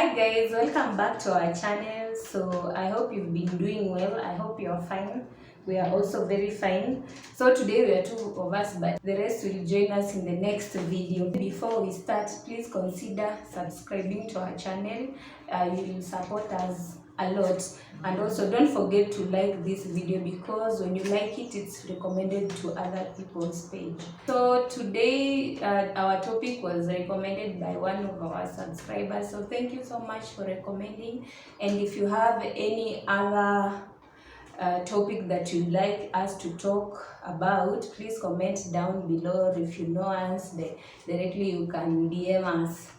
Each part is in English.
Hi guys, welcome back to our channel. So I hope you've been doing well. I hope you're fine. We are also very fine. So today we are two of us, but the rest will join us in the next video. Before we start, please consider subscribing to our channel. You will support us a lot, and also don't forget to like this video because when you like it, it's recommended to other people's page. So today our topic was recommended by one of our subscribers, so thank you so much for recommending. And if you have any other topic that you'd like us to talk about, please comment down below. If you know us directly, you can DM us.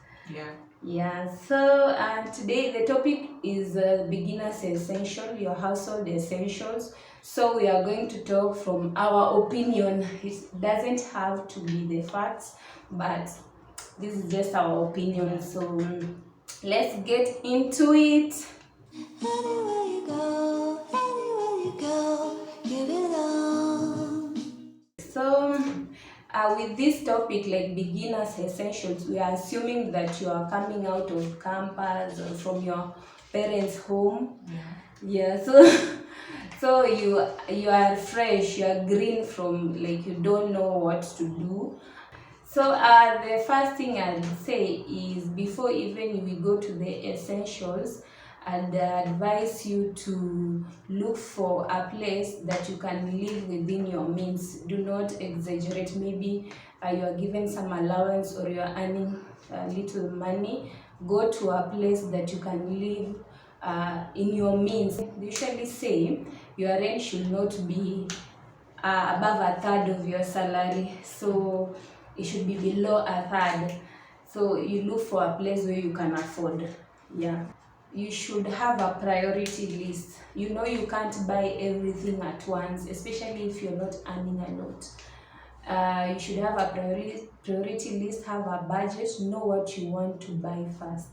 So today the topic is beginners essential, your household essentials. So we are going to talk from our opinion. It doesn't have to be the facts, but this is just our opinion. So let's get into it. Anywhere you go, give it all. So with this topic, like beginners essentials, we are assuming that you are coming out of campus or from your parents' home. So you are fresh, you are green from, like, you don't know what to do. So the first thing I'd say is, before even we go to the essentials, I'd advise you to look for a place that you can live within your means. Do not exaggerate. Maybe you are given some allowance or you are earning little money. Go to a place that you can live in your means. They usually say your rent should not be above a third of your salary. So it should be below a third. So you look for a place where you can afford. You should have a priority list. You know, you can't buy everything at once, especially if you're not earning a lot. You should have a priority list, have a budget, know what you want to buy first.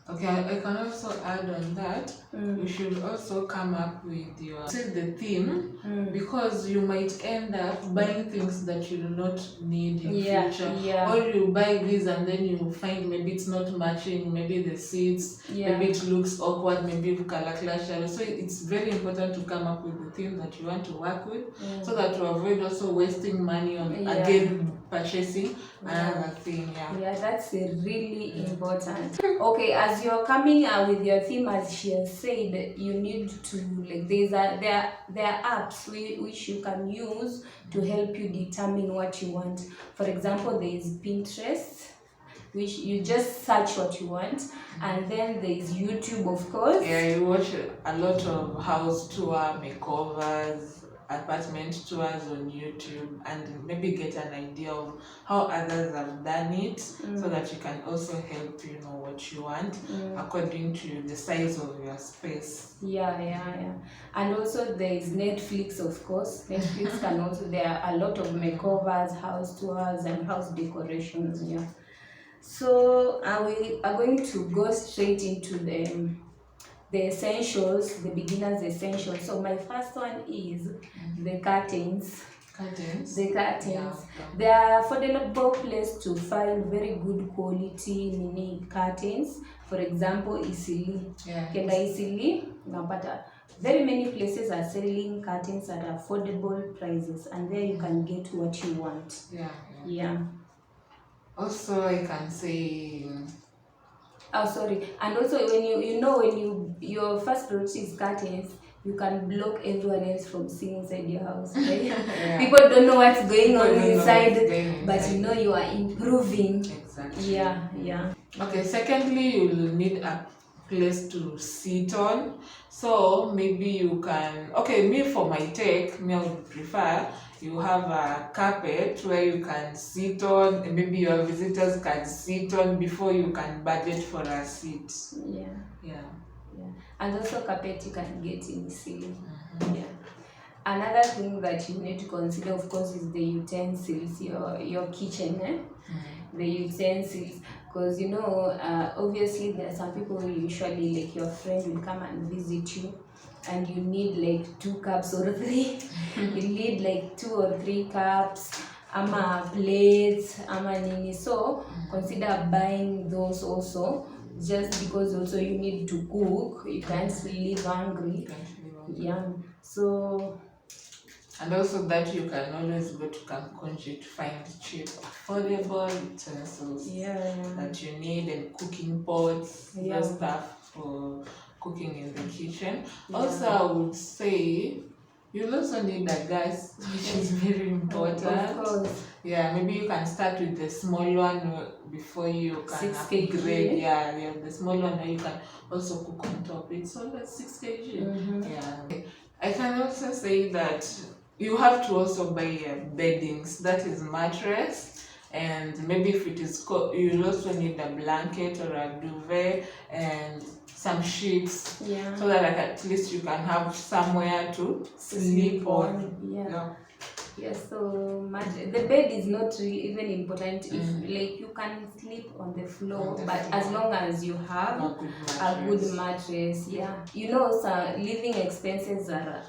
Okay, I can also add on that. You should also come up with your the theme, because you might end up buying things that you do not need in future. Or you buy this and then you find maybe it's not matching, maybe the seats, maybe it looks awkward, maybe color clash. So it's very important to come up with the theme that you want to work with, so that to avoid also wasting money on again purchasing another thing. That's really important. Okay, as you're coming out with your theme, as she has said, you need to, like, there are apps which you can use to help you determine what you want. For example, there is Pinterest, which you just search what you want, and then there is YouTube, of course. You watch a lot of house tour, makeovers, apartment tours on YouTube, and maybe get an idea of how others have done it, so that you can also help you know what you want according to the size of your space. And also there is Netflix, of course. Netflix can also, there are a lot of makeovers, house tours, and house decorations. So we are going to go straight into the essentials, the beginner's essentials. So my first one is the curtains. The curtains. They are affordable place to find very good quality mini curtains. For example, Easily. Kenda Easily, unapata very many places are selling curtains at affordable prices, and there you can get what you want. Also, I can say and also when your first priority is curtains, you can block everyone else from seeing inside your house, right? People don't know what's going on inside, but you know you are improving. Exactly. Okay, secondly, you will need a place to sit on. So maybe you can, for my take, I would prefer you have a carpet where you can sit on, and maybe your visitors can sit on before you can budget for a seat. And also carpet you can get in ceiling. Another thing that you need to consider, of course, is the utensils, your kitchen, the utensils, because obviously there are some people who usually, like, your friend will come and visit you, and you need like 2 cups or 3. You need like 2 or 3 cups, ama plates, ama nini. So consider buying those also just because also you need to cook, you can't live hungry. Yeah, so and also that you can always go to Kankonji to find cheap, affordable utensils that you need, and cooking pots, those stuff for cooking in the kitchen. Also, I would say you'll also need a gas, which is very important. Of course. Yeah, maybe you can start with the small one before you can 6 kg. upgrade. Yeah, the small one, and you can also cook on top. It's only 6 kg. Yeah. I can also say that you have to also buy beddings, that is mattress, and maybe if it is cold, you'll also need a blanket or a duvet and some sheets, so that at least you can have somewhere to sleep on. Yes, so the bed is not really even important if like you can sleep on the floor, but as long as you have a good mattress. You know, so living expenses are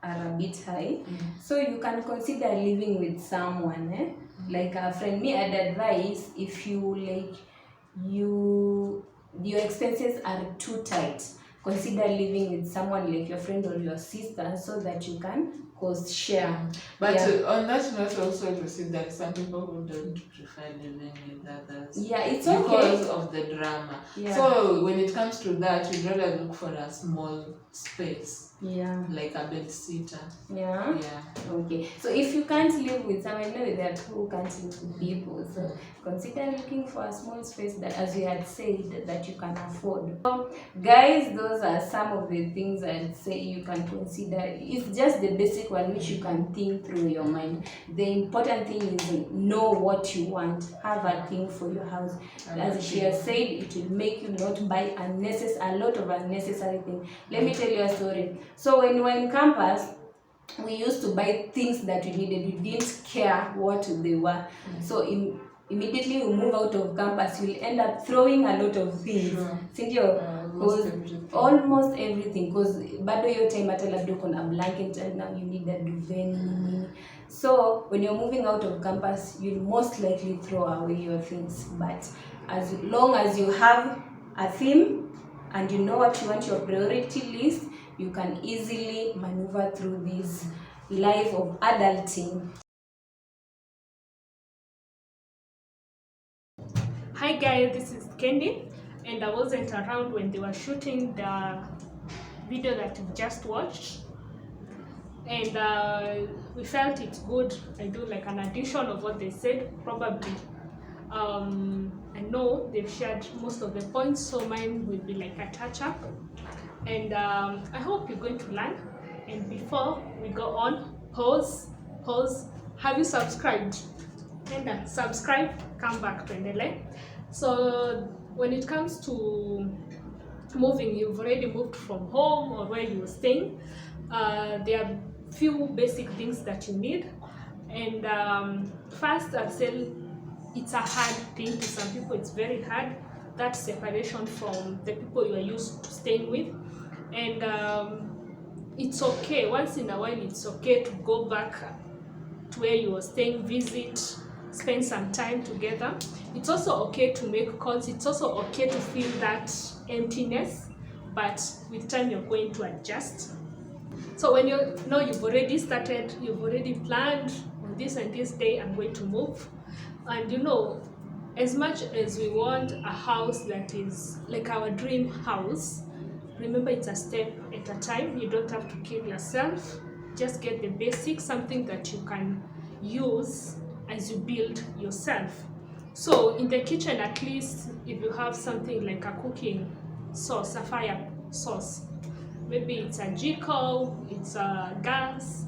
a bit high, so you can consider living with someone, like a friend. Me, I'd advise, if you like your expenses are too tight, consider living with someone like your friend or your sister, so that you can cost share. But on that note, also to see that some people who don't prefer living with others, it's because of the drama. So when it comes to that, you'd rather look for a small space, like a bed sitter. Okay, so if you can't live with someone, I know that who can't live with people, so consider looking for a small space that, as we had said, that you can afford. So guys, those are some of the things I'd say you can consider. It's just the basic one which you can think through your mind. The important thing is know what you want. Have a thing for your house. As she has said, it will make you not buy a lot of unnecessary things. Let me tell you a story. So when we were in campus, we used to buy things that we needed. We didn't care what they were. So immediately we move out of campus, you'll end up throwing a lot of things. Almost everything, because bado hiyo time hata labda uko na blanket and now you need a duvet. So when you're moving out of campus, you'll most likely throw away your things. But as long as you have a theme and you know what you want, your priority list, you can easily maneuver through this life of adulting. Hi guys, this is Kendi, and I wasn't around when they were shooting the video that we just watched, and we felt it's good. I do like an addition of what they said, probably. I know they've shared most of the points, so mine will be like a touch-up, and I hope you're going to learn. And before we go on, pause. Have you subscribed? And subscribe, come back to Endele. So when it comes to moving, you've already moved from home or where you were staying. There are few basic things that you need, and first I'd say it's a hard thing to some people. It's very hard, that separation from the people you are used to staying with, and it's okay. Once in a while, it's okay to go back to where you were staying, visit, spend some time together. It's also okay to make calls. It's also okay to feel that emptiness, but with time you're going to adjust. So when you know you've already started, you've already planned, on this and this day I'm going to move, and you know, as much as we want a house that is like our dream house, remember it's a step at a time. You don't have to kill yourself. Just get the basics, something that you can use as you build yourself. So in the kitchen, at least if you have something like a cooking source, a fire source, maybe it's a jiko, it's a gas,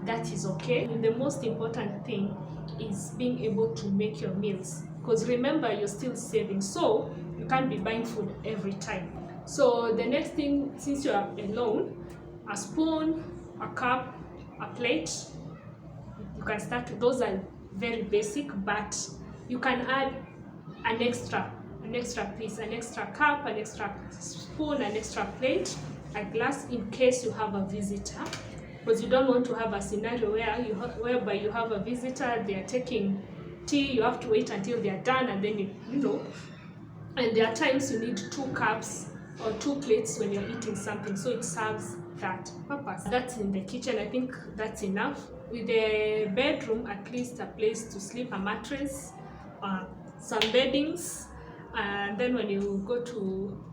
that is okay. And the most important thing is being able to make your meals, because remember, you're still saving, so you can't be buying food every time. So the next thing, since you are alone, a spoon, a cup, a plate, you can start with those. Are very basic, but you can add an extra piece, an extra cup, an extra spoon, an extra plate, a glass, in case you have a visitor, because you don't want to have a scenario whereby you have a visitor, they are taking tea, you have to wait until they are done, and then you know And there are times you need 2 cups or 2 plates when you're eating something, so it serves that purpose. That's in the kitchen. I think that's enough. With the bedroom, at least a place to sleep, a mattress, some beddings, and then when you go to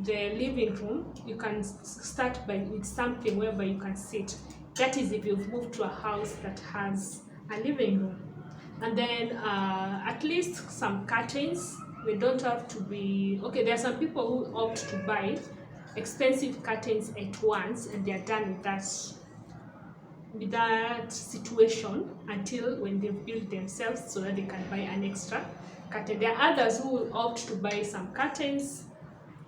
the living room, you can start with something whereby you can sit. That is if you've moved to a house that has a living room. And then at least some curtains. They don't have to be okay. There are some people who opt to buy expensive curtains at once, and they're done with that situation until when they've built themselves, so that they can buy an extra curtain. There are others who will opt to buy some curtains,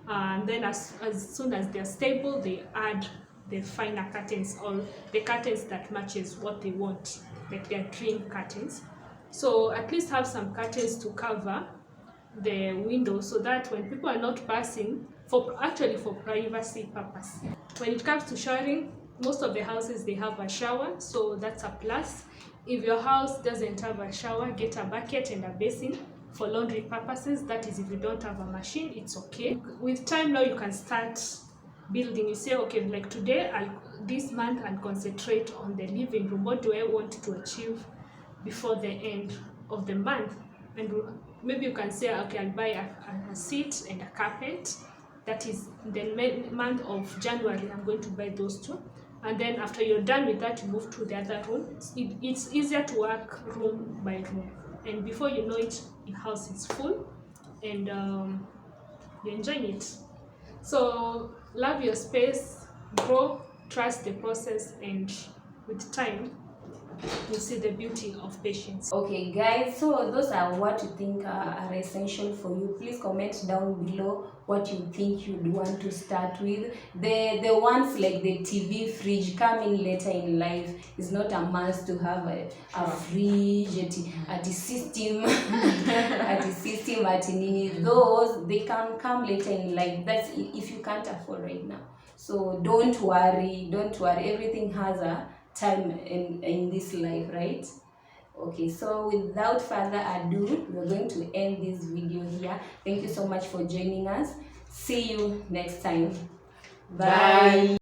and then as soon as they're stable, they add the finer curtains or the curtains that matches what they want, like their dream curtains. So at least have some curtains to cover the window, so that when people are not passing, for privacy purpose. When it comes to showering, most of the houses, they have a shower, so that's a plus. If your house doesn't have a shower, get a bucket and a basin for laundry purposes. That is, if you don't have a machine, it's okay. With time now, you can start building. You say, okay, like today, this month I'll concentrate on the living room. What do I want to achieve before the end of the month? And maybe you can say, okay, I'll buy a seat and a carpet. That is the month of January, I'm going to buy those 2. And then after you're done with that, you move to the other room. It's easier to work room by room. And before you know it, your house is full and you're enjoying it. So love your space, grow, trust the process, and with time, you see the beauty of patience. Okay guys, so those are what you think are essential for you. Please comment down below what you think you'd want to start with. The ones like the TV, fridge coming later in life. Is not a must to have a fridge at the system at nini. Those, they can come later in life. That's if you can't afford right now. So don't worry, everything has a time in this life, right? Okay, so without further ado, we're going to end this video here. Thank you so much for joining us. See you next time. Bye.